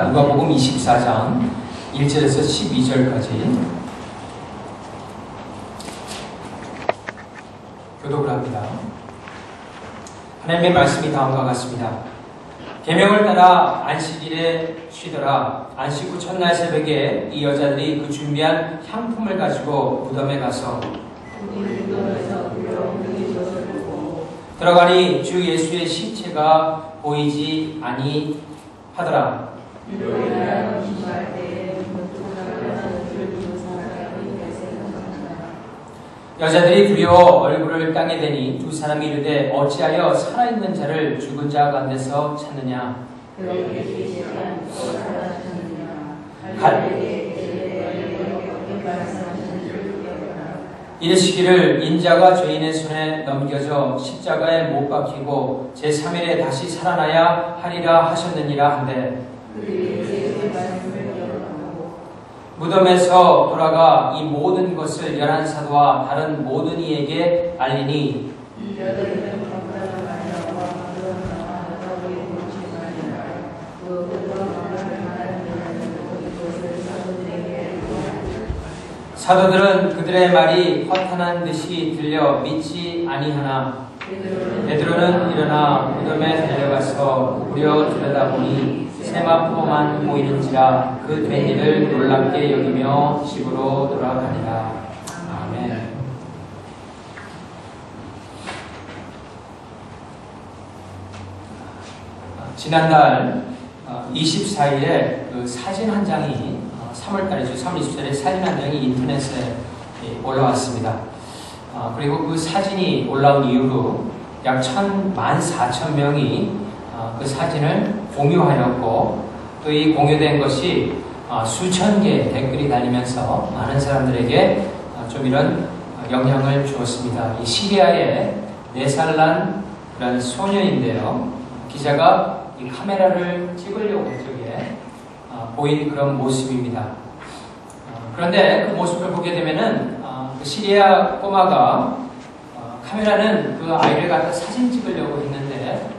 누가복음 24장 1절에서 12절까지 교독을 합니다. 하나님의 말씀이 다음과 같습니다. 계명을 따라 안식일에 쉬더라. 안식 후 첫날 새벽에 이 여자들이 그 준비한 향품을 가지고 무덤에 가서 들어가니 주 예수의 시체가 보이지 아니하더라. 여자들이 두려워 얼굴을 땅에 대니 두 사람이 이르되 어찌하여 살아있는 자를 죽은 자 가운데서 찾느냐. 이르시기를 인자가 죄인의 손에 넘겨져 십자가에 못 박히고 제3일에 다시 살아나야 하리라 하셨느니라 한데 무덤에서 돌아가 이 모든 것을 11사도와 다른 모든 이에게 알리니 사도들은 그들의 말이 허탄한 듯이 들려 믿지 아니하나 베드로는 일어나 무덤에 달려가서 우려 들여다보니 세마포만 보이는지라 그 된 일을 놀랍게 여기며 집으로 돌아가니라. 아멘. 지난달 24일에 그 사진 한 장이 3월달이죠. 3월 27일에 사진 한 장이 인터넷에 올라왔습니다. 그리고 그 사진이 올라온 이후로 약 14,000명이 그 사진을 공유하였고 또 이 공유된 것이 수천 개의 댓글이 달리면서 많은 사람들에게 좀 이런 영향을 주었습니다. 이 시리아의 4살 난 그런 소녀인데요. 기자가 이 카메라를 찍으려고 저기에 보인 그런 모습입니다. 그런데 그 모습을 보게 되면은 그 시리아 꼬마가 카메라는 그 아이를 갖다 사진 찍으려고 했는데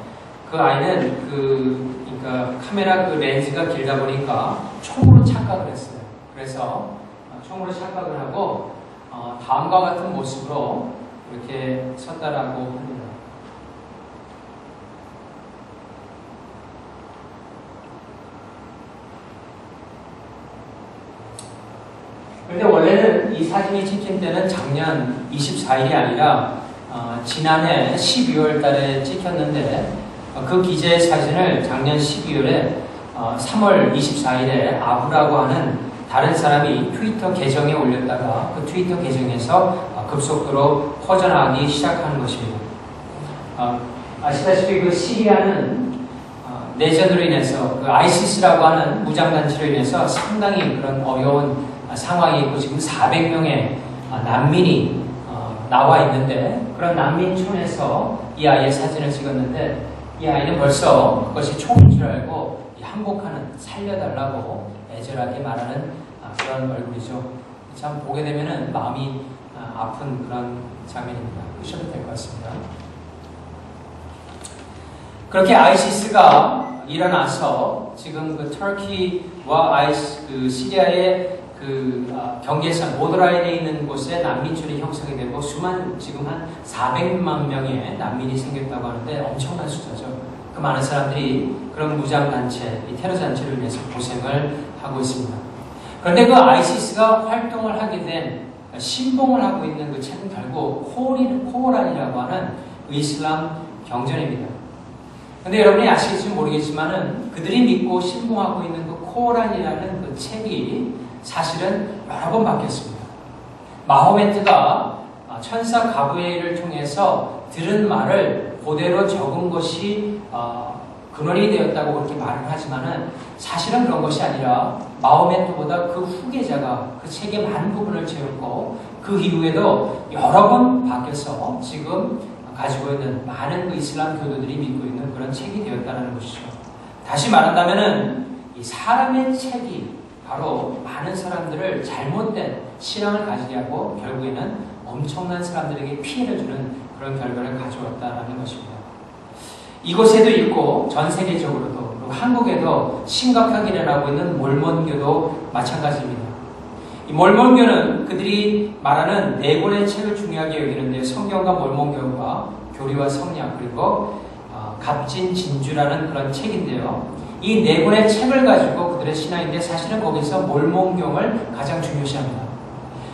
그 아이는 그러니까 카메라 그 렌즈가 길다 보니까 총으로 착각을 했어요. 그래서 총으로 착각을 하고 다음과 같은 모습으로 이렇게 섰다라고 합니다. 그런데 원래는 이 사진이 찍힌 때는 작년 24일이 아니라 지난해 12월 달에 찍혔는데 그 기자의 사진을 작년 12월에 3월 24일에 아부라고 하는 다른 사람이 트위터 계정에 올렸다가 그 트위터 계정에서 급속도로 퍼져나가기 시작하는 것입니다. 아시다시피 그 시리아는 내전으로 인해서 그 아이시스라고 하는 무장단체로 인해서 상당히 그런 어려운 상황이 있고 지금 400명의 난민이 나와 있는데 그런 난민촌에서 이 아이의 사진을 찍었는데 이 아이는 벌써 그것이 총인 줄 알고 항복하는 살려달라고 애절하게 말하는 그런 얼굴이죠. 참 보게 되면은 마음이 아픈 그런 장면입니다. 보셔도 될 것 같습니다. 그렇게 아이시스가 일어나서 지금 그 터키와 그 시리아의 그 경계선 보더라인에 있는 곳에 난민촌이 형성이 되고 지금 한 400만 명의 난민이 생겼다고 하는데 엄청난 숫자죠. 그 많은 사람들이 그런 무장단체, 이 테러단체로 인해서 고생을 하고 있습니다. 그런데 그 아이시스가 활동을 하게 된 신봉을 하고 있는 그 책은 결국 코란이라고 하는 이슬람 경전입니다. 그런데 여러분이 아시겠지 모르겠지만은 그들이 믿고 신봉하고 있는 그 코란이라는 그 책이 사실은 여러 번 바뀌었습니다. 마호메트가 천사 가브리엘을 통해서 들은 말을 그대로 적은 것이 근원이 되었다고 그렇게 말을 하지만은 사실은 그런 것이 아니라 마호메트보다 그 후계자가 그 책의 많은 부분을 채웠고 그 이후에도 여러 번 바뀌어서 지금 가지고 있는 많은 그 이슬람 교도들이 믿고 있는 그런 책이 되었다는 것이죠. 다시 말한다면은 이 사람의 책이 바로 많은 사람들을 잘못된 신앙을 가지게 하고 결국에는 엄청난 사람들에게 피해를 주는 그런 결과를 가져왔다는 것입니다. 이곳에도 있고 전 세계적으로도 그리고 한국에도 심각하게 일어나고 있는 몰몬교도 마찬가지입니다. 이 몰몬교는 그들이 말하는 네 권의 책을 중요하게 여기는데 성경과 몰몬교가 교리와 성약 그리고 갑진진주라는 그런 책인데요. 이 네 권의 책을 가지고 그들의 신앙인데 사실은 거기서 몰몬경을 가장 중요시합니다.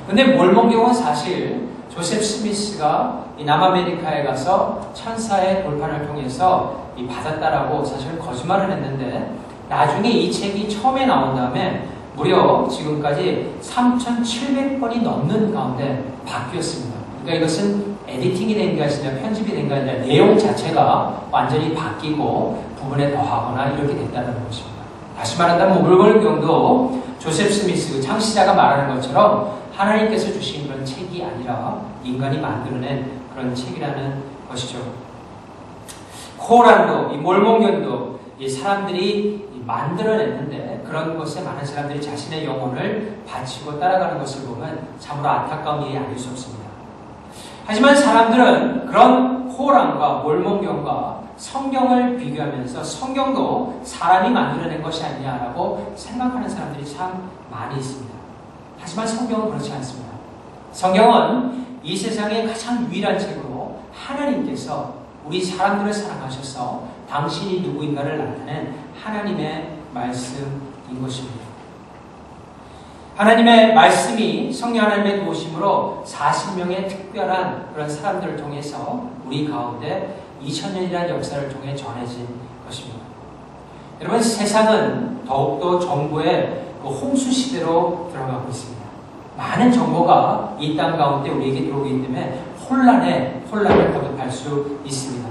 근데 몰몬경은 사실 조셉 스미스가 이 남아메리카에 가서 천사의 돌판을 통해서 받았다라고 사실 거짓말을 했는데 나중에 이 책이 처음에 나온 다음에 무려 지금까지 3,700번이 넘는 가운데 바뀌었습니다. 그러니까 이것은 에디팅이 된 것이 아니라 편집이 된 것이 아니라 내용 자체가 완전히 바뀌고 부분에 더하거나 이렇게 됐다는 것입니다. 다시 말한다면 몰몬경도 조셉 스미스 창시자가 말하는 것처럼 하나님께서 주신 그런 책이 아니라 인간이 만들어낸 그런 책이라는 것이죠. 코란도 이 몰몬경도 이 사람들이 만들어냈는데 그런 것에 많은 사람들이 자신의 영혼을 바치고 따라가는 것을 보면 참으로 안타까운 일이 아닐 수 없습니다. 하지만 사람들은 그런 코란과 몰몬경과 성경을 비교하면서 성경도 사람이 만들어낸 것이 아니냐라고 생각하는 사람들이 참 많이 있습니다. 하지만 성경은 그렇지 않습니다. 성경은 이 세상의 가장 유일한 책으로 하나님께서 우리 사람들을 사랑하셔서 당신이 누구인가를 나타낸 하나님의 말씀인 것입니다. 하나님의 말씀이 성령 하나님의 도우심으로 40명의 특별한 그런 사람들을 통해서 우리 가운데 2000년이라는 역사를 통해 전해진 것입니다. 여러분, 세상은 더욱더 정보의 홍수 시대로 들어가고 있습니다. 많은 정보가 이 땅 가운데 우리에게 들어오기 때문에 혼란을 거듭할 수 있습니다.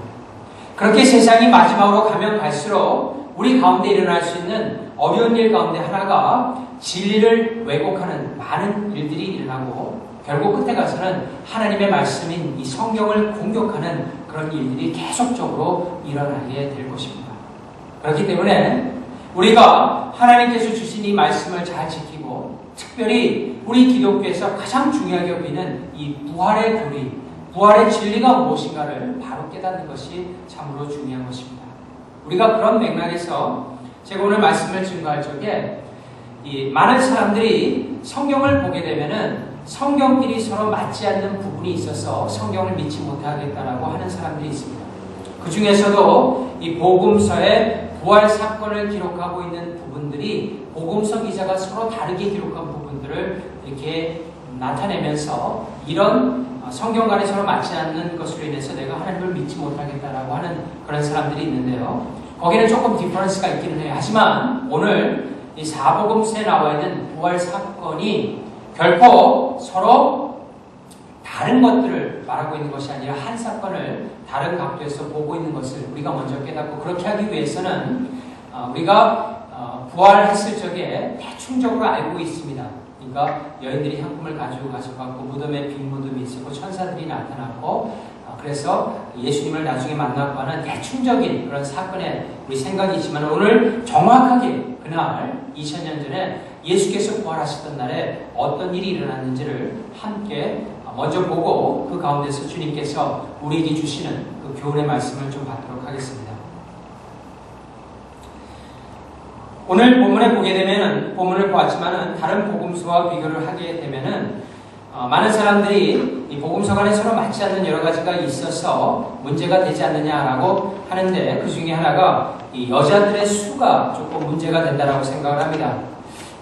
그렇게 세상이 마지막으로 가면 갈수록 우리 가운데 일어날 수 있는 어려운 일 가운데 하나가 진리를 왜곡하는 많은 일들이 일어나고 결국 끝에 가서는 하나님의 말씀인 이 성경을 공격하는 그런 일들이 계속적으로 일어나게 될 것입니다. 그렇기 때문에 우리가 하나님께서 주신 이 말씀을 잘 지키고 특별히 우리 기독교에서 가장 중요하게 여기는 이 부활의 교리, 부활의 진리가 무엇인가를 바로 깨닫는 것이 참으로 중요한 것입니다. 우리가 그런 맥락에서 제가 오늘 말씀을 증거할 적에 이 많은 사람들이 성경을 보게 되면은 성경끼리 서로 맞지 않는 부분이 있어서 성경을 믿지 못하겠다라고 하는 사람들이 있습니다. 그 중에서도 이 복음서에 부활 사건을 기록하고 있는 부분들이 복음서 기자가 서로 다르게 기록한 부분들을 이렇게 나타내면서 이런 성경 간에 서로 맞지 않는 것으로 인해서 내가 하나님을 믿지 못하겠다라고 하는 그런 사람들이 있는데요. 거기는 조금 디퍼런스가 있기는 해요. 하지만 오늘 이 사복음서에 나와 있는 부활 사건이 결코 서로 다른 것들을 말하고 있는 것이 아니라 한 사건을 다른 각도에서 보고 있는 것을 우리가 먼저 깨닫고 그렇게 하기 위해서는 우리가 부활했을 적에 대충적으로 알고 있습니다. 그러니까 여인들이 향품을 가지고 가셔갖고 무덤에 빈 무덤이 있었고 천사들이 나타났고 그래서 예수님을 나중에 만나고 하는 대충적인 그런 사건에 우리 생각이 있지만 오늘 정확하게 그날 2000년 전에 예수께서 부활하셨던 날에 어떤 일이 일어났는지를 함께 먼저 보고 그 가운데서 주님께서 우리에게 주시는 그 교훈의 말씀을 좀 받도록 하겠습니다. 오늘 본문에 보게 되면은 본문을 보았지만은 다른 복음서와 비교를 하게 되면은 많은 사람들이 이 복음서 간에 서로 맞지 않는 여러 가지가 있어서 문제가 되지 않느냐라고 하는데 그 중에 하나가 이 여자들의 수가 조금 문제가 된다라고 생각을 합니다.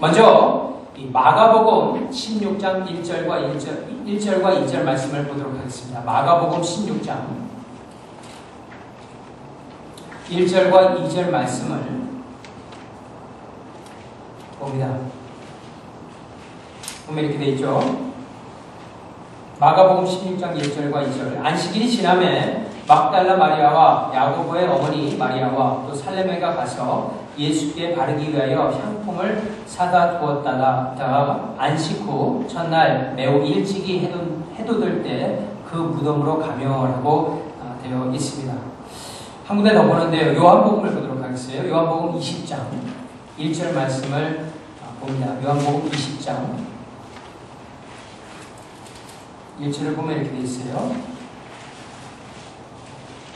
먼저 이 마가복음 16장 1절과 2절 말씀을 보도록 하겠습니다. 마가복음 16장 1절과 2절 말씀을 봅니다. 보면 이렇게 되어 있죠. 마가복음 16장 1절과 2절. 안식일이 지나매 막달라 마리아와 야고보의 어머니 마리아와 또 살레메가 가서 예수께 바르기 위하여 향품을 사다 두었다가 안식 후 첫날 매우 일찍이 해돋을 때 그 무덤으로 가며라고 되어 있습니다. 한 군데 더 보는데요. 요한복음을 보도록 하겠어요. 요한복음 20장 1절 말씀을 봅니다. 요한복음 20장 1절을 보면 이렇게 되어 있어요.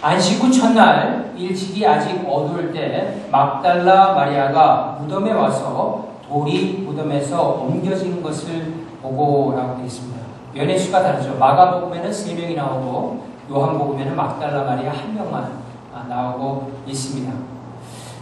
안식 후 첫날 일찍이 아직 어두울 때 막달라 마리아가 무덤에 와서 돌이 무덤에서 옮겨진 것을 보고라고 되어 있습니다. 연의 수가 다르죠. 마가복음에는 3명이 나오고 요한복음에는 막달라 마리아 1명만 나오고 있습니다.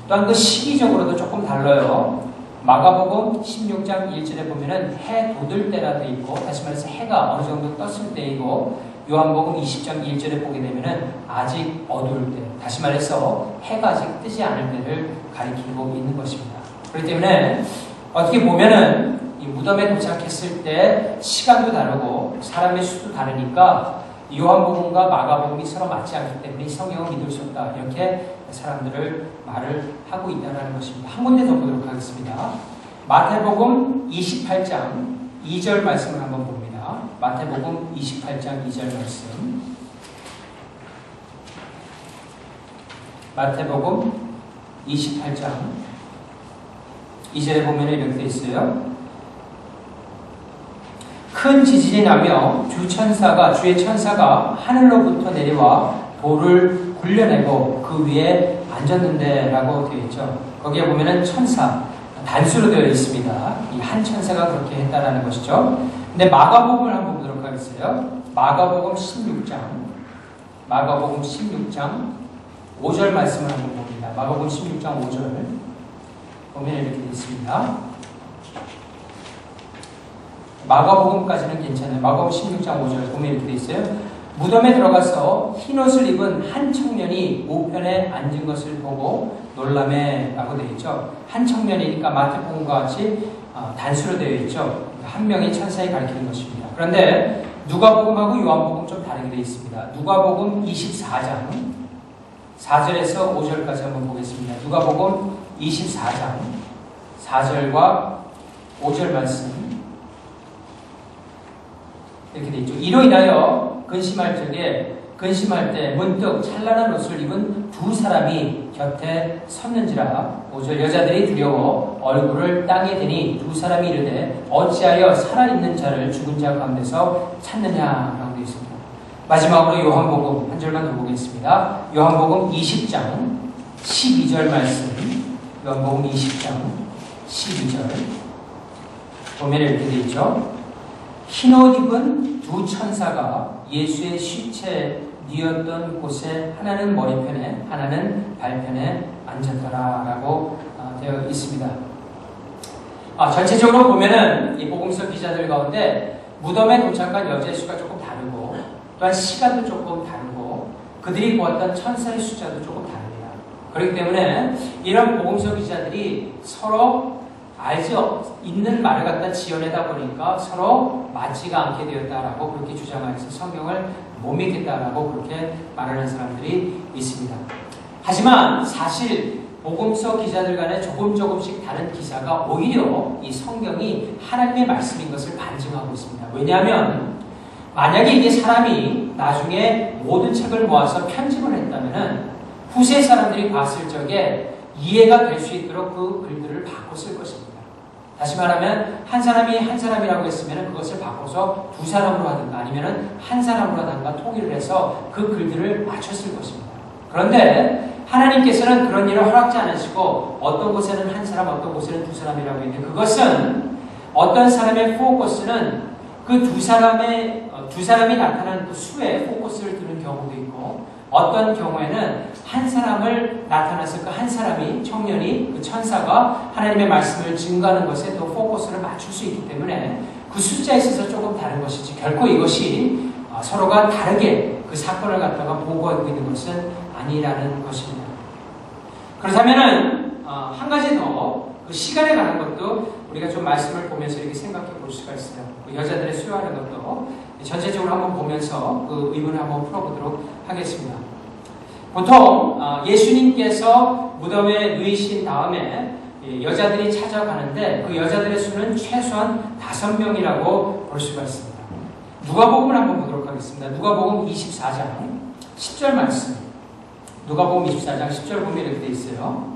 또한 그 시기적으로도 조금 달라요. 마가복음 16장 1절에 보면은 해 돋을 때라 되어 있고, 다시 말해서 해가 어느 정도 떴을 때이고, 요한복음 20장 1절에 보게 되면은 아직 어두울 때, 다시 말해서 해가 아직 뜨지 않을 때를 가리키고 있는 것입니다. 그렇기 때문에 어떻게 보면은 이 무덤에 도착했을 때 시간도 다르고 사람의 수도 다르니까 요한복음과 마가복음이 서로 맞지 않기 때문에 성경을 믿을 수 없다, 이렇게 사람들을 말을 하고 있다는 것입니다. 한 군데 더 보도록 하겠습니다. 마태복음 28장 2절 말씀을 한번 봅니다. 마태복음 28장 2절 말씀. 마태복음 28장 2절에 보면 이렇게 되어 있어요. 큰 지진이 나며 주의 천사가 하늘로부터 내려와 돌을 굴려내고 그 위에 앉았는데 라고 되어 있죠. 거기에 보면은 천사, 단수로 되어 있습니다. 이 한 천사가 그렇게 했다라는 것이죠. 근데 마가복음을 한번 보도록 하겠어요. 마가복음 16장 5절 말씀을 한번 봅니다. 마가복음 16장 5절 보면 이렇게 되어 있습니다. 마가복음까지는 괜찮아요. 마가복음 16장 5절 보면 이렇게 되어 있어요. 무덤에 들어가서 흰옷을 입은 한 청년이 우편에 앉은 것을 보고 놀라매 라고 되어 있죠. 한 청년이니까 마태복음과 같이 단수로 되어 있죠. 한 명의 천사에 가리키는 것입니다. 그런데 누가복음하고 요한복음 좀 다르게 되어 있습니다. 누가복음 24장 4절에서 5절까지 한번 보겠습니다. 누가복음 24장 4절과 5절 말씀 이렇게 되어 있죠. 이로 인하여 근심할 때 문득 찬란한 옷을 입은 두 사람이 곁에 섰는지라. 5절 여자들이 두려워 얼굴을 땅에 대니 두 사람이 이르되 어찌하여 살아있는 자를 죽은 자 가운데서 찾느냐라고 되어 있습니다. 마지막으로 요한복음 한 절만 더 보겠습니다. 요한복음 20장 12절 말씀. 요한복음 20장 12절 보면 이렇게 되어 있죠. 흰옷 입은 두 천사가 예수의 시체 뉘었던 곳에 하나는 머리편에 하나는 발편에 앉았더라라고 되어 있습니다. 전체적으로 보면은 이 복음서 기자들 가운데 무덤에 도착한 여자의 수가 조금 다르고 또한 시간도 조금 다르고 그들이 보았던 천사의 숫자도 조금 다릅니다. 그렇기 때문에 이런 복음서 기자들이 서로 알죠. 있는 말을 갖다 지어내다 보니까 서로 맞지가 않게 되었다라고 그렇게 주장해서 성경을 못 믿겠다라고 그렇게 말하는 사람들이 있습니다. 하지만 사실 복음서 기자들 간에 조금씩 다른 기사가 오히려 이 성경이 하나님의 말씀인 것을 반증하고 있습니다. 왜냐하면 만약에 이게 사람이 나중에 모든 책을 모아서 편집을 했다면 후세 사람들이 봤을 적에 이해가 될 수 있도록 그 글들을 바꿔 쓸 것입니다. 다시 말하면 한 사람이 한 사람이라고 했으면 그것을 바꿔서 두 사람으로 하든가 아니면 한 사람으로 하든가 통일을 해서 그 글들을 맞췄을 것입니다. 그런데 하나님께서는 그런 일을 허락지 않으시고 어떤 곳에는 한 사람, 어떤 곳에는 두 사람이라고 했는데 그것은 어떤 사람의 포커스는 그 두 사람이 나타나는 그 수에 포커스를 두는 경우도 있고 어떤 경우에는 한 사람을 나타나서 그 한 사람이 청년이 그 천사가 하나님의 말씀을 증거하는 것에 또 포커스를 맞출 수 있기 때문에 그 숫자에 있어서 조금 다른 것이지 결코 이것이 서로가 다르게 그 사건을 갖다가 보고하고 있는 것은 아니라는 것입니다. 그렇다면은 한 가지 더 그 시간에 관한 것도 우리가 좀 말씀을 보면서 이렇게 생각해 볼 수가 있어요. 그 여자들의 수요하는 것도 전체적으로 한번 보면서 그 의문을 한번 풀어보도록 하겠습니다. 보통 예수님께서 무덤에 누이신 다음에 여자들이 찾아가는데 그 여자들의 수는 최소한 5명이라고 볼 수가 있습니다. 누가복음을 한번 보도록 하겠습니다. 누가복음 24장 10절 말씀. 누가복음 24장 10절 보면 이렇게 되어 있어요.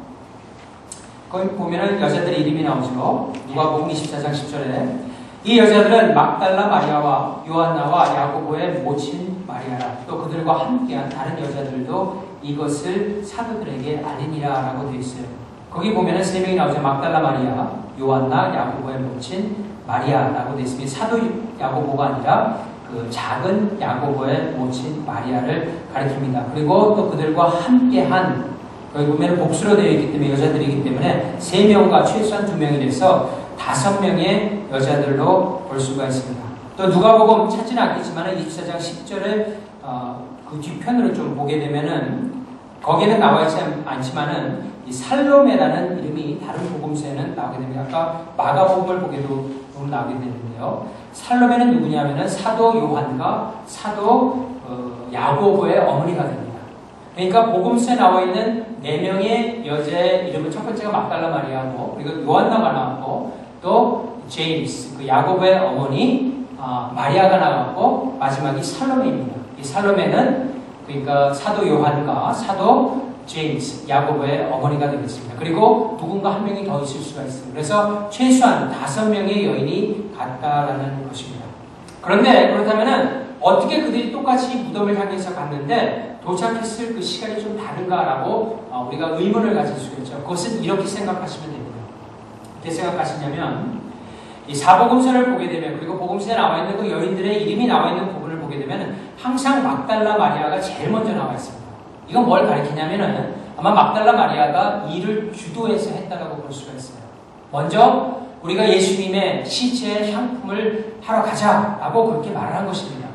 거기 보면은 여자들의 이름이 나오죠. 누가복음 24장 10절에 이 여자들은 막달라 마리아와 요한나와 야고보의 모친 마리아라. 또 그들과 함께한 다른 여자들도 이것을 사도들에게 알리니라 라고 되어 있어요. 거기 보면은 세 명이 나오죠. 막달라 마리아, 요한나, 야고보의 모친 마리아라고 되어 있습니다. 사도 야고보가 아니라 그 작은 야고보의 모친 마리아를 가리킵니다. 그리고 또 그들과 함께한, 거기 보면 복수로 되어 있기 때문에 여자들이기 때문에 3명과 최소한 2명이 돼서 5명의 여자들로 볼 수가 있습니다. 또 누가복음 찾지는 않겠지만 24장 10절에 그 뒤편으로 좀 보게 되면은 거기에는 나와 있지 않지만은 이 살로메라는 이름이 다른 복음서에는 나오게 됩니다. 아까 마가복음을 보게도 나오게 되는데요. 살로메는 누구냐면은 사도 요한과 사도 야고보의 어머니가 됩니다. 그러니까 복음서에 나와 있는 4명의 여자의 이름은 첫 번째가 막달라 마리아고, 그리고 요한나가 나왔고, 또 제임스, 그 야고보의 어머니 마리아가 나왔고, 마지막이 살로메입니다. 이 살로메는 그러니까 사도 요한과 사도 제임스, 야고보의 어머니가 되겠습니다. 그리고 누군가 한 명이 더 있을 수가 있어요. 그래서 최소한 5명의 여인이 갔다라는 것입니다. 그런데 그렇다면은 어떻게 그들이 똑같이 무덤을 향해서 갔는데 도착했을 그 시간이 좀 다른가라고 우리가 의문을 가질 수가 있죠. 그것은 이렇게 생각하시면 됩니다. 어떻게 생각하시냐면 이 사복음서를 보게 되면, 그리고 복음서에 나와 있는 그 여인들의 이름이 나와 있는 부분을 보게 되면 항상 막달라 마리아가 제일 먼저 나와 있습니다. 이건 뭘 가리키냐면은 아마 막달라 마리아가 일을 주도해서 했다라고 볼 수가 있어요. 먼저 우리가 예수님의 시체에 향품을 하러 가자라고 그렇게 말을 한 것입니다.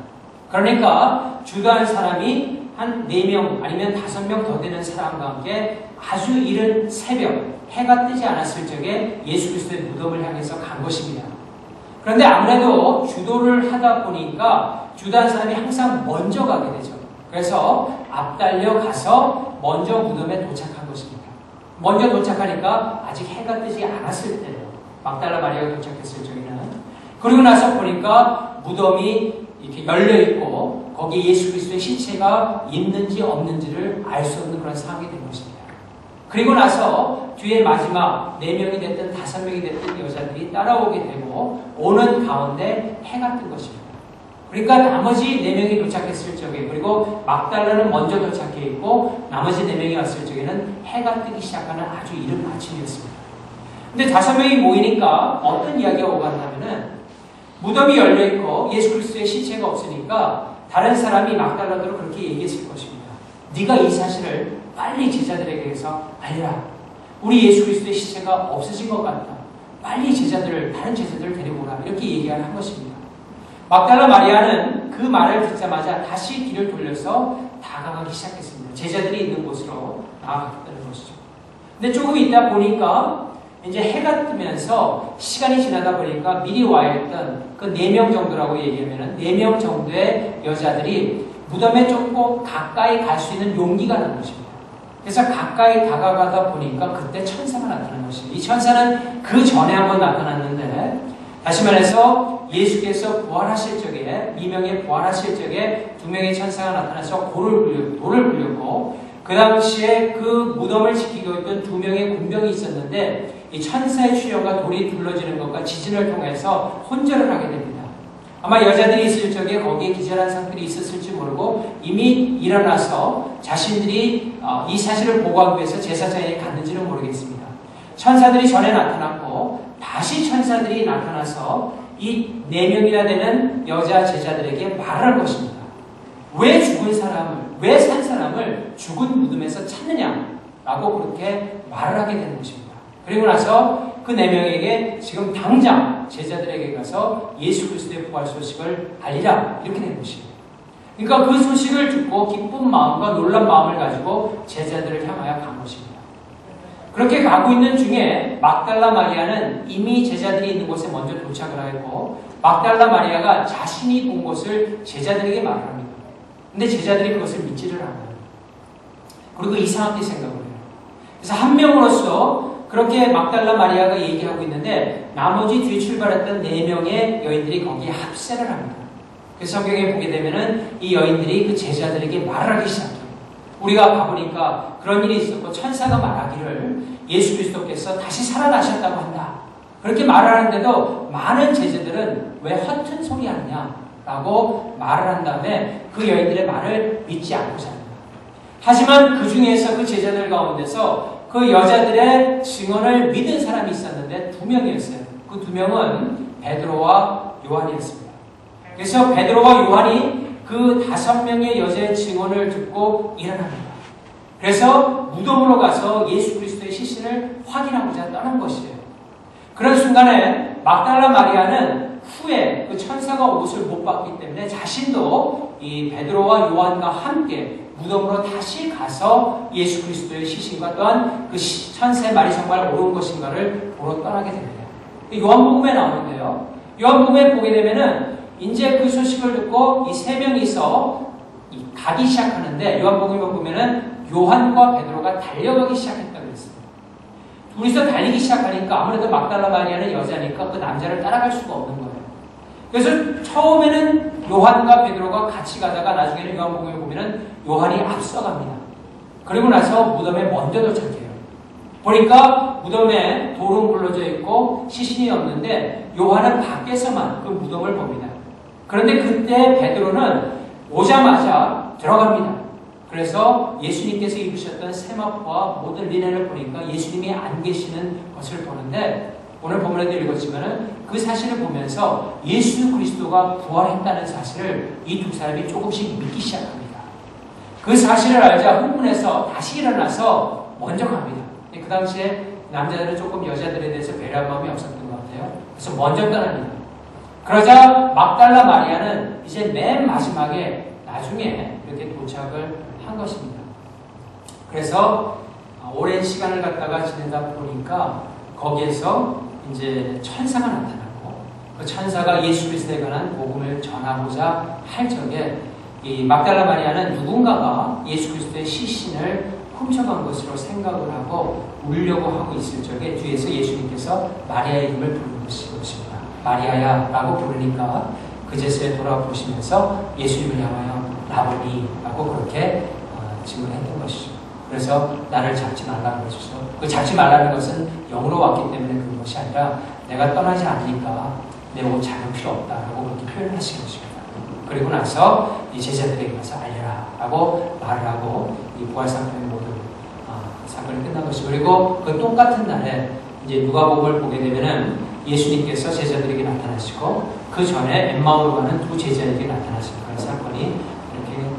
그러니까 주도한 사람이 한 4명 아니면 5명 더 되는 사람과 함께 아주 이른 새벽, 해가 뜨지 않았을 적에 예수 그리스도의 무덤을 향해서 간 것입니다. 그런데 아무래도 주도를 하다 보니까 주도한 사람이 항상 먼저 가게 되죠. 그래서 앞달려 가서 먼저 무덤에 도착한 것입니다. 먼저 도착하니까 아직 해가 뜨지 않았을 때예요. 막달라 마리아가 도착했을 적에는. 그리고 나서 보니까 무덤이 이렇게 열려있고 거기에 예수 그리스도의 시체가 있는지 없는지를 알 수 없는 그런 상황이 된 것입니다. 그리고 나서 뒤에 마지막 4명이 됐든 5명이 됐든 여자들이 따라오게 되고 오는 가운데 해가 뜬 것입니다. 그러니까 나머지 4명이 도착했을 적에, 그리고 막달라는 먼저 도착해 있고 나머지 4명이 왔을 적에는 해가 뜨기 시작하는 아주 이른 아침이었습니다. 근데 5명이 모이니까 어떤 이야기가 오갔냐면은 무덤이 열려있고 예수 그리스도의 시체가 없으니까 다른 사람이 막달라더러 그렇게 얘기했을 것입니다. 네가 이 사실을 빨리 제자들에게서 알려라. 우리 예수 그리스도의 시체가 없어진 것 같다. 빨리 다른 제자들을 데려오라. 이렇게 얘기를 한 것입니다. 막달라 마리아는 그 말을 듣자마자 다시 뒤를 돌려서 다가가기 시작했습니다. 제자들이 있는 곳으로 나아갔다는 것이죠. 근데 조금 있다 보니까 이제 해가 뜨면서 시간이 지나다 보니까 미리 와 있던 그 4명 정도라고 얘기하면은 4명 정도의 여자들이 무덤에 조금 가까이 갈 수 있는 용기가 난 것입니다. 그래서 가까이 다가가다 보니까 그때 천사가 나타난 것입니다. 이 천사는 그 전에 한번 나타났는데, 다시 말해서 예수께서 부활하실 적에, 미명에 부활하실 적에 2명의 천사가 나타나서 돌을 굴렸고, 그 당시에 그 무덤을 지키고 있던 2명의 군병이 있었는데 이 천사의 출현과 돌이 둘러지는 것과 지진을 통해서 혼절을 하게 됩니다. 아마 여자들이 있을 적에 거기에 기절한 상들이 있었을지 모르고 이미 일어나서 자신들이 이 사실을 보고하기 위해서 제사장에게 갔는지는 모르겠습니다. 천사들이 전에 나타났고 다시 천사들이 나타나서 이 4명이나 되는 여자 제자들에게 말을 할 것입니다. 왜 산 사람을 죽은 무덤에서 찾느냐라고 그렇게 말을 하게 되는 것입니다. 그리고 나서 그 4명에게 지금 당장 제자들에게 가서 예수 그리스도의 부활 소식을 알리라, 이렇게 된 것입니다. 그러니까 그 소식을 듣고 기쁜 마음과 놀란 마음을 가지고 제자들을 향하여 간 것입니다. 그렇게 가고 있는 중에 막달라 마리아는 이미 제자들이 있는 곳에 먼저 도착을 하였고, 막달라 마리아가 자신이 본 것을 제자들에게 말을 합니다. 근데 제자들이 그것을 믿지를 않아요. 그리고 이상하게 생각을 해요. 그래서 한 명으로서 그렇게 막달라 마리아가 얘기하고 있는데 나머지 뒤에 출발했던 4명의 여인들이 거기에 합세를 합니다. 그래서 성경에 보게 되면은 이 여인들이 그 제자들에게 말을 하기 시작해요. 우리가 가보니까 그런 일이 있었고 천사가 말하기를 예수 그리스도께서 다시 살아나셨다고 한다. 그렇게 말을 하는데도 많은 제자들은 왜 허튼 소리 하느냐 라고 말을 한 다음에 그 여인들의 말을 믿지 않고 삽니다. 하지만 그 중에서 그 제자들 가운데서 그 여자들의 증언을 믿은 사람이 있었는데 2명이었어요. 그 2명은 베드로와 요한이었습니다. 그래서 베드로와 요한이 그 5명의 여자의 증언을 듣고 일어납니다. 그래서 무덤으로 가서 예수 그리스도의 시신을 확인하고자 떠난 것이에요. 그런 순간에 막달라 마리아는 후에 그 천사가 옷을 못 봤기 때문에 자신도 이 베드로와 요한과 함께 무덤으로 다시 가서 예수 그리스도의 시신과 또한 그 천사의 말이 정말 옳은 것인가를 보러 떠나게 됩니다. 요한복음에 나오는데요. 요한복음에 보게 되면은 이제 그 소식을 듣고 이 3명이서 가기 시작하는데 요한복음에 보면은 요한과 베드로가 달려가기 시작했다고 했습니다. 둘이서 달리기 시작하니까 아무래도 막달라 마리아는 여자니까 그 남자를 따라갈 수가 없는 거예요. 그래서 처음에는 요한과 베드로가 같이 가다가 나중에는 요한복음에 보면은 요한이 앞서갑니다. 그리고 나서 무덤에 먼저 도착해요. 보니까 무덤에 돌은 굴러져 있고 시신이 없는데 요한은 밖에서만 그 무덤을 봅니다. 그런데 그때 베드로는 오자마자 들어갑니다. 그래서 예수님께서 입으셨던 세마포와 모든 리넨을 보니까 예수님이 안 계시는 것을 보는데 오늘 본문에도 읽었지만은 그 사실을 보면서 예수 그리스도가 부활했다는 사실을 이 2 사람이 조금씩 믿기 시작합니다. 그 사실을 알자 흥분해서 다시 일어나서 먼저 갑니다. 그 당시에 남자들은 조금 여자들에 대해서 배려한 마음이 없었던 것 같아요. 그래서 먼저 떠납니다. 그러자 막달라 마리아는 이제 맨 마지막에 나중에 이렇게 도착을 한 것입니다. 그래서 오랜 시간을 갖다가 지내다 보니까 거기에서 이제 천사가 나타나고 그 천사가 예수 그리스도에 관한 복음을 전하고자 할 적에 이 막달라 마리아는 누군가가 예수 그리스도의 시신을 훔쳐간 것으로 생각을 하고 울려고 하고 있을 적에 뒤에서 예수님께서 마리아의 이름을 부르는 것입니다. 마리아야 라고 부르니까 그제서야 돌아보시면서 예수님을 향하여 라보니 라고 그렇게 질문했던 것이죠. 그래서 나를 잡지 말라는 것이죠. 그 잡지 말라는 것은 영으로 왔기 때문에 그런 것이 아니라 내가 떠나지 않으니까 내 옷 잡을 필요 없다라고 그렇게 표현을 하신 것입니다. 그리고 나서 이 제자들에게 가서 알려라 라고 말을 하고 이 부활사건의 모든 사건이 끝난 것이고 그리고 그 똑같은 날에 이제 누가복음을 보게 되면은 예수님께서 제자들에게 나타나시고 그 전에 엠마오로 가는 2 제자에게 나타나신 그런 사건이 이렇게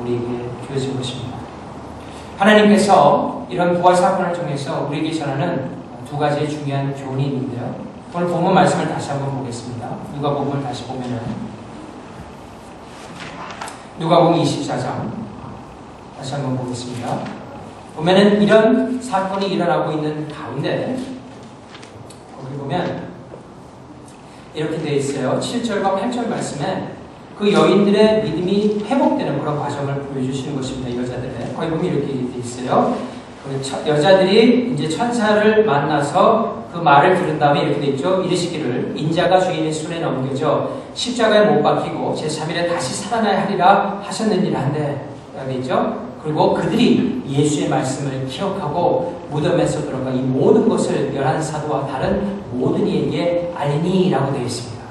우리에게 주어진 것입니다. 하나님께서 이런 부활 사건을 통해서 우리에게 전하는 2 가지의 중요한 교훈이 있는데요. 오늘 본문 말씀을 다시 한번 보겠습니다. 누가복음을 다시 보면은 누가복음 24장 다시 한번 보겠습니다. 보면은 이런 사건이 일어나고 있는 가운데 거기 보면 이렇게 되어 있어요. 7절과 8절 말씀에 그 여인들의 믿음이 회복되는 그런 과정을 보여주시는 것입니다. 여자들의. 거기 보면 이렇게 되어 있어요. 여자들이 이제 천사를 만나서 그 말을 들은 다음에 이렇게 되어 있죠. 이르시기를 인자가 주인의 손에 넘겨져 십자가에 못 박히고 제3일에 다시 살아나야 하리라 하셨느니라 한데 라고 되어 있죠. 그리고 그들이 예수의 말씀을 기억하고 무덤에서 들어가 이 모든 것을 11사도와 다른 모든 이에게 알리니 라고 되어 있습니다.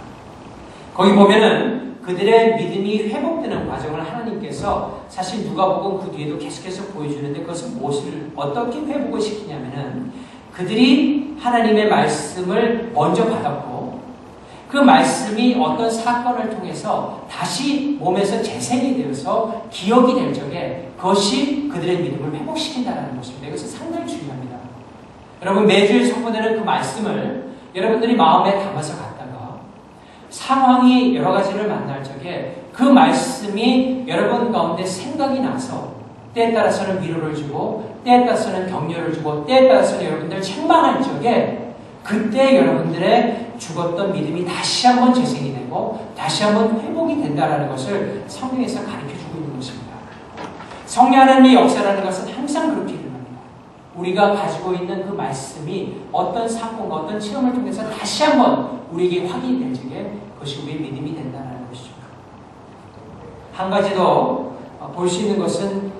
거기 보면은 그들의 믿음이 회복되는 과정을 하나님께서 사실 누가복음 그 뒤에도 계속해서 보여주는데 그것은 무엇을 어떻게 회복을 시키냐면은 그들이 하나님의 말씀을 먼저 받았고 그 말씀이 어떤 사건을 통해서 다시 몸에서 재생이 되어서 기억이 될 적에 그것이 그들의 믿음을 회복시킨다는 것입니다. 이것은 상당히 중요합니다. 여러분 매주일 선포되는 그 말씀을 여러분들이 마음에 담아서 갔다가 상황이 여러 가지를 만날 적에 그 말씀이 여러분 가운데 생각이 나서 때에 따라서는 위로를 주고 때에 따라서는 격려를 주고 때에 따라서는 여러분들 책망할 적에 그때 여러분들의 죽었던 믿음이 다시 한번 재생이 되고 다시 한번 회복이 된다는 것을 성경에서 가르쳐주고 있는 것입니다. 성령 하나님의 역사라는 것은 항상 그렇게 일어납니다. 우리가 가지고 있는 그 말씀이 어떤 사건과 어떤 체험을 통해서 다시 한번 우리에게 확인이 될 적에 그것이 우리의 믿음이 된다는 것이죠. 한 가지 더 볼 수 있는 것은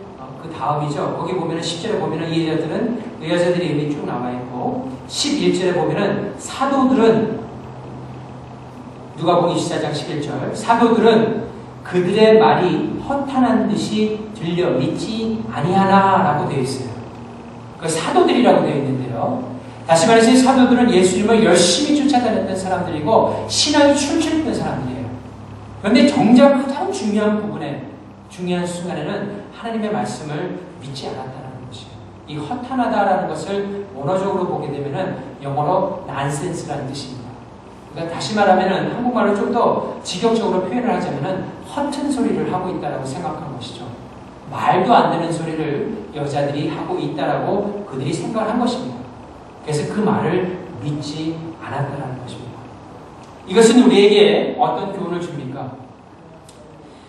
그 다음이죠. 거기 보면은 10절에 보면은 이 여자들은 그 여자들의 이름이 쭉 나와 있고 11절에 보면은 사도들은 누가복음 24장 11절 사도들은 그들의 말이 허탄한 듯이 들려 믿지 아니하나라고 되어 있어요. 그 사도들이라고 되어 있는데요. 다시 말해서 이 사도들은 예수님을 열심히 쫓아다녔던 사람들이고 신앙이 출중했던 사람들이에요. 그런데 정작 가장 중요한 부분에 중요한 순간에는 하나님의 말씀을 믿지 않았다는 것이에요. 이 허탄하다라는 것을 원어적으로 보게 되면은 영어로 난센스라는 뜻입니다. 그러니까 다시 말하면은 한국말로 좀 더 직역적으로 표현을 하자면은 허튼 소리를 하고 있다라고 생각한 것이죠. 말도 안 되는 소리를 여자들이 하고 있다라고 그들이 생각을 한 것입니다. 그래서 그 말을 믿지 않았다라는 것입니다. 이것은 우리에게 어떤 교훈을 줍니까?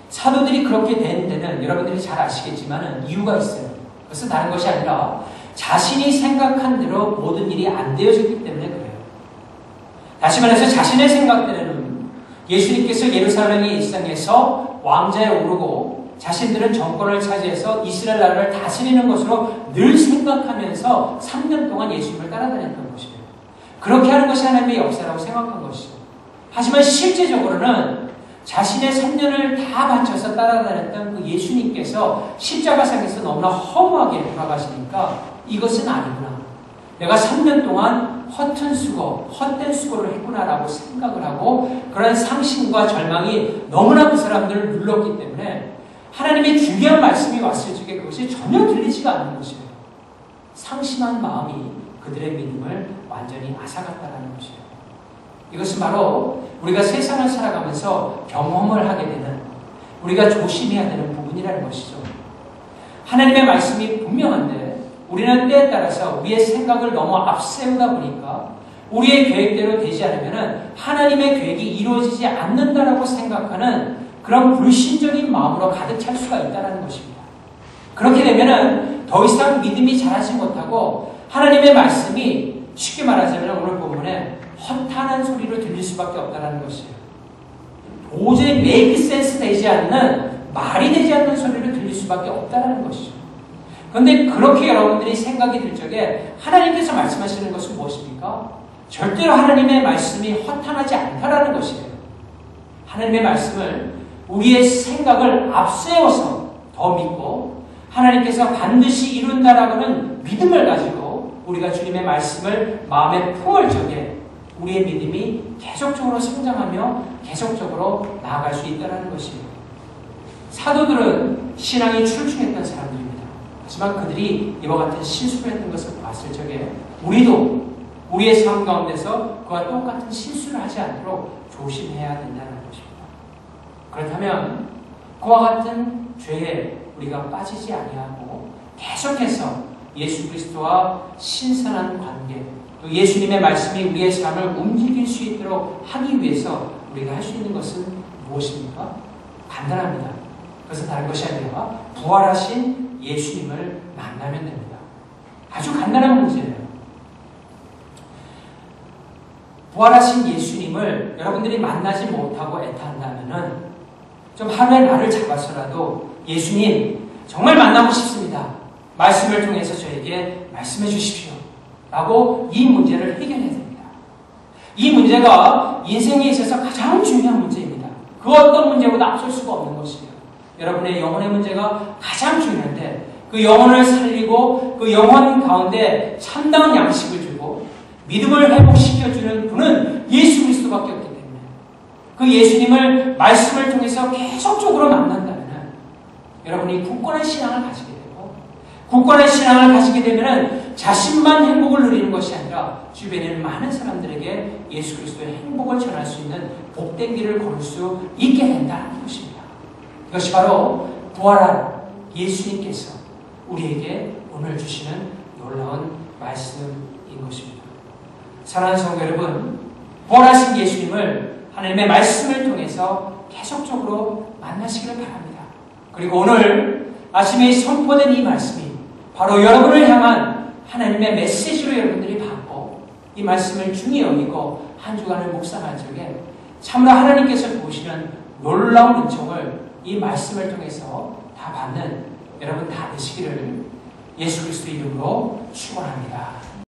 사도들이 그렇게 된 데는 여러분들이 잘 아시겠지만 이유가 있어요. 그것은 다른 것이 아니라 자신이 생각한 대로 모든 일이 안 되어졌기 때문에 그래요. 다시 말해서 자신의 생각대로는 예수님께서 예루살렘의 일상에서 왕자에 오르고 자신들은 정권을 차지해서 이스라엘 나라를 다스리는 것으로 늘 생각하면서 3년 동안 예수님을 따라다녔던 것이에요. 그렇게 하는 것이 하나님의 역사라고 생각한 것이죠. 하지만 실제적으로는 자신의 3년을 다 바쳐서 따라다녔던 그 예수님께서 십자가상에서 너무나 허무하게 돌아가시니까 이것은 아니구나. 내가 3년 동안 허튼 수고, 헛된 수고를 했구나라고 생각을 하고 그런 상심과 절망이 너무나 그 사람들을 눌렀기 때문에 하나님의 중요한 말씀이 왔을 적에 그것이 전혀 들리지가 않는 것이에요. 상심한 마음이 그들의 믿음을 완전히 앗아갔다는 것이에요. 이것은 바로 우리가 세상을 살아가면서 경험을 하게 되는 우리가 조심해야 되는 부분이라는 것이죠. 하나님의 말씀이 분명한데 우리는 때에 따라서 우리의 생각을 너무 앞세우다 보니까 우리의 계획대로 되지 않으면 하나님의 계획이 이루어지지 않는다라고 생각하는 그런 불신적인 마음으로 가득 찰 수가 있다는 것입니다. 그렇게 되면 더 이상 믿음이 자라지 못하고 하나님의 말씀이 쉽게 말하자면 오늘 본문에 허탄한 소리로 들릴 수밖에 없다는 것이에요. 도저히 make sense 되지 않는 말이 되지 않는 소리로 들릴 수밖에 없다는 것이죠. 그런데 그렇게 여러분들이 생각이 들 적에 하나님께서 말씀하시는 것은 무엇입니까? 절대로 하나님의 말씀이 허탄하지 않다라는 것이에요. 하나님의 말씀을 우리의 생각을 앞세워서 더 믿고 하나님께서 반드시 이룬다라고는 믿음을 가지고 우리가 주님의 말씀을 마음에 품을 적에 우리의 믿음이 계속적으로 성장하며 계속적으로 나아갈 수 있다는 것이에요. 사도들은 신앙이 출중했던 사람들입니다. 하지만 그들이 이와 같은 실수를 했던 것을 봤을 적에 우리도 우리의 삶 가운데서 그와 똑같은 실수를 하지 않도록 조심해야 된다는 것입니다. 그렇다면 그와 같은 죄에 우리가 빠지지 아니하고 계속해서 예수 그리스도와 신선한 관계 또 예수님의 말씀이 우리의 삶을 움직일 수 있도록 하기 위해서 우리가 할 수 있는 것은 무엇입니까? 간단합니다. 그래서 다른 것이 아니라 부활하신 예수님을 만나면 됩니다. 아주 간단한 문제예요. 부활하신 예수님을 여러분들이 만나지 못하고 애탄다면은 좀 하루에 나를 잡아서라도 예수님 정말 만나고 싶습니다. 말씀을 통해서 저에게 말씀해 주십시오. 라고 이 문제를 해결해야 됩니다. 이 문제가 인생에 있어서 가장 중요한 문제입니다. 그 어떤 문제보다 앞설 수가 없는 것이에요. 여러분의 영혼의 문제가 가장 중요한데 그 영혼을 살리고 그 영혼 가운데 참다운 양식을 주고 믿음을 회복시켜주는 분은 예수 그리스도밖에 없기 때문에 그 예수님을 말씀을 통해서 계속적으로 만난다면 여러분이 굳건한 신앙을 가지게 되고 굳건한 신앙을 가지게 되면 자신만 행복을 누리는 것이 아니라 주변에 있는 많은 사람들에게 예수 그리스도의 행복을 전할 수 있는 복된 길을 걸을 수 있게 된다는 것입니다. 이것이 바로 부활한 예수님께서 우리에게 오늘 주시는 놀라운 말씀인 것입니다. 사랑하는 성도 여러분, 부활하신 예수님을 하나님의 말씀을 통해서 계속적으로 만나시기를 바랍니다. 그리고 오늘 아침에 선포된 이 말씀이 바로 여러분을 향한 하나님의 메시지로 여러분들이 받고 이 말씀을 중히 여기고 한 주간을 묵상할 적에 참으로 하나님께서 보시는 놀라운 은총을 이 말씀을 통해서 다 받는 여러분 다 되시기를 예수 그리스도 이름으로 축원합니다.